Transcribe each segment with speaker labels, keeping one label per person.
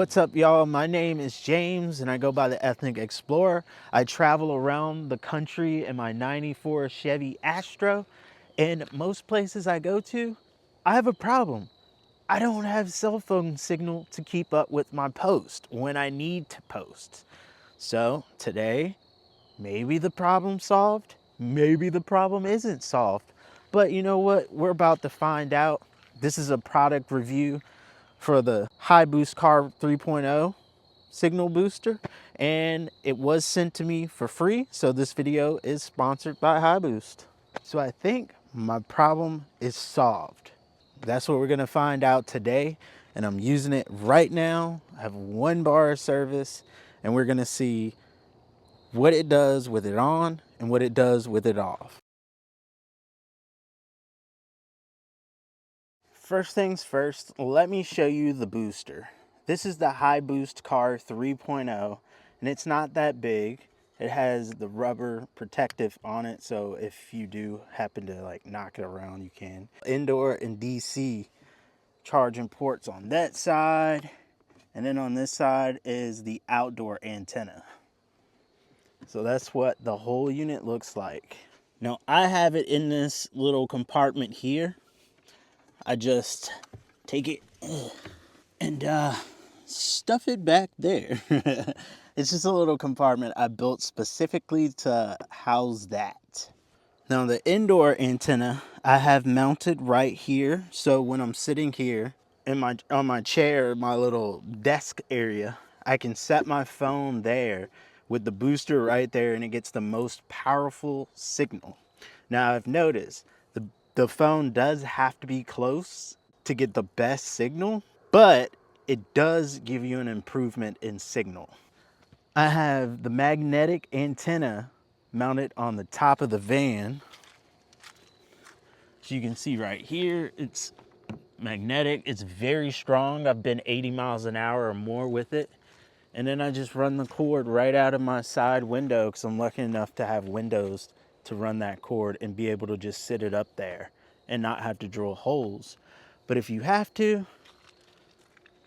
Speaker 1: What's up, y'all? My name is James and I go by the Ethnic Explorer. I travel around the country in my 94 Chevy Astro, and most places I go to, I have a problem. I don't have cell phone signal to keep up with my post when I need to post. So today, maybe the problem's solved, maybe the problem isn't solved. But you know what? We're about to find out. This is a product review for the High Boost Car 3.0 signal booster, and it was sent to me for free, so this video is sponsored by High Boost. So I think my problem is solved. That's what we're gonna find out today, and I'm using it right now. I have 1 bar of service, and we're gonna see what it does with it on and what it does with it off. First things first, let me show you the booster. This is the High Boost Car 3.0, and it's not that big. It has the rubber protective on it, so if you do happen to like knock it around, you can. Indoor and DC charging ports on that side, and then on this side is the outdoor antenna. So that's what the whole unit looks like. Now I have it in this little compartment here. I just take it and stuff it back there. It's just a little compartment I built specifically to house that. Now the indoor antenna I have mounted right here, so when I'm sitting here in on my chair, my little desk area, I can set my phone there with the booster right there, and it gets the most powerful signal. Now I've noticed the phone does have to be close to get the best signal, but it does give you an improvement in signal. I have the magnetic antenna mounted on the top of the van. So you can see right here, it's magnetic. It's very strong. I've been 80 miles an hour or more with it. And then I just run the cord right out of my side window, because I'm lucky enough to have windows to run that cord and be able to just sit it up there and not have to drill holes. But if you have to,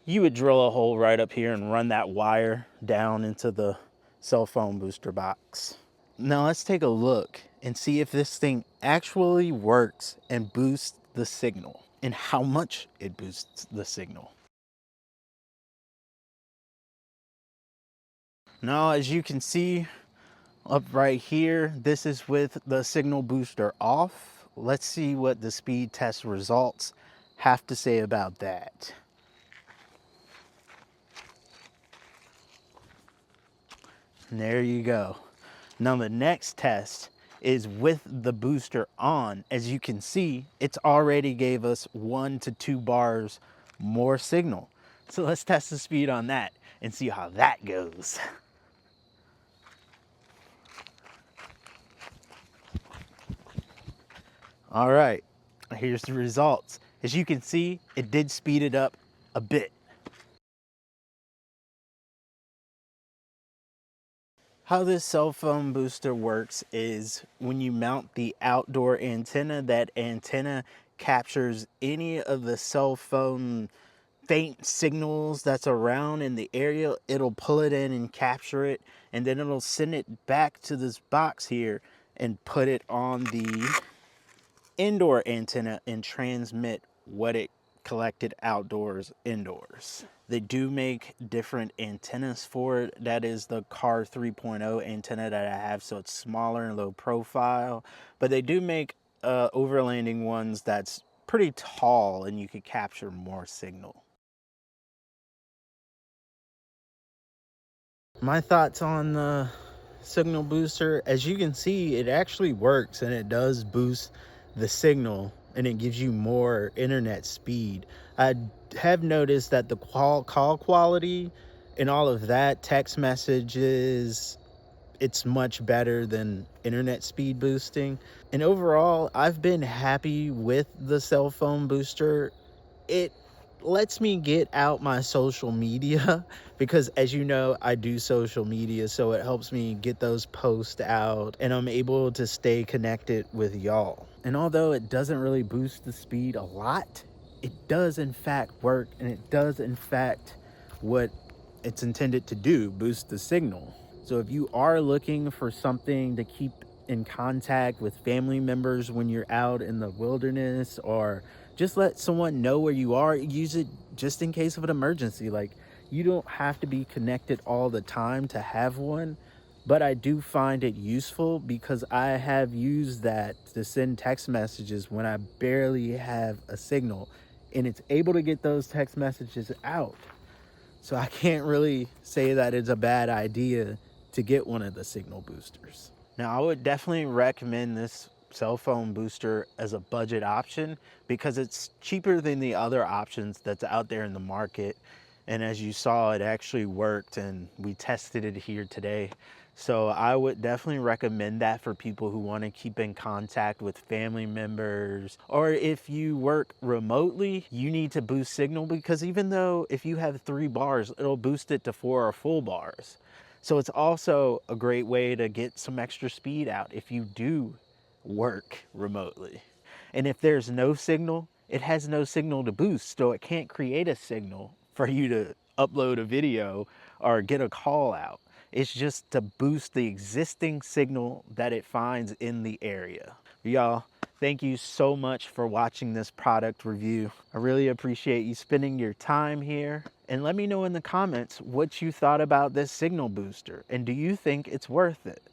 Speaker 1: you would drill a hole right up here and run that wire down into the cell phone booster box. Now let's take a look and see if this thing actually works and boosts the signal, and how much it boosts the signal. Now, as you can see up right here, this is with the signal booster off. Let's see what the speed test results have to say about that. And there you go. Now the next test is with the booster on. As you can see, it's already gave us 1 to 2 bars more signal. So let's test the speed on that and see how that goes. All right, here's the results. As you can see, it did speed it up a bit. How this cell phone booster works is when you mount the outdoor antenna, that antenna captures any of the cell phone faint signals that's around in the area. It'll pull it in and capture it, and then it'll send it back to this box here and put it on the indoor antenna and transmit what it collected outdoors indoors. They do make different antennas for it. That is the Car 3.0 antenna that I have, so it's smaller and low profile, but they do make overlanding ones that's pretty tall and you could capture more signal. My thoughts on the signal booster, as you can see, it actually works and it does boost the signal and it gives you more internet speed. I have noticed that the call quality and all of that, text messages, it's much better than internet speed boosting. And overall, I've been happy with the cell phone booster. It lets me get out my social media because, as you know, I do social media, so it helps me get those posts out and I'm able to stay connected with y'all. And although it doesn't really boost the speed a lot, it does in fact work, and it does in fact what it's intended to do, boost the signal. So if you are looking for something to keep in contact with family members when you're out in the wilderness, or just let someone know where you are, use it just in case of an emergency. Like, you don't have to be connected all the time to have one, but I do find it useful because I have used that to send text messages when I barely have a signal, and it's able to get those text messages out. So I can't really say that it's a bad idea to get one of the signal boosters. Now, I would definitely recommend this cell phone booster as a budget option because it's cheaper than the other options that's out there in the market. And as you saw, it actually worked, and we tested it here today. So I would definitely recommend that for people who want to keep in contact with family members, or if you work remotely, you need to boost signal, because even though if you have 3 bars, it'll boost it to 4 or full bars. So it's also a great way to get some extra speed out if you do work remotely. And if there's no signal, it has no signal to boost, so it can't create a signal for you to upload a video or get a call out. It's just to boost the existing signal that it finds in the area. Y'all, thank you so much for watching this product review. I really appreciate you spending your time here. And let me know in the comments what you thought about this signal booster, and do you think it's worth it?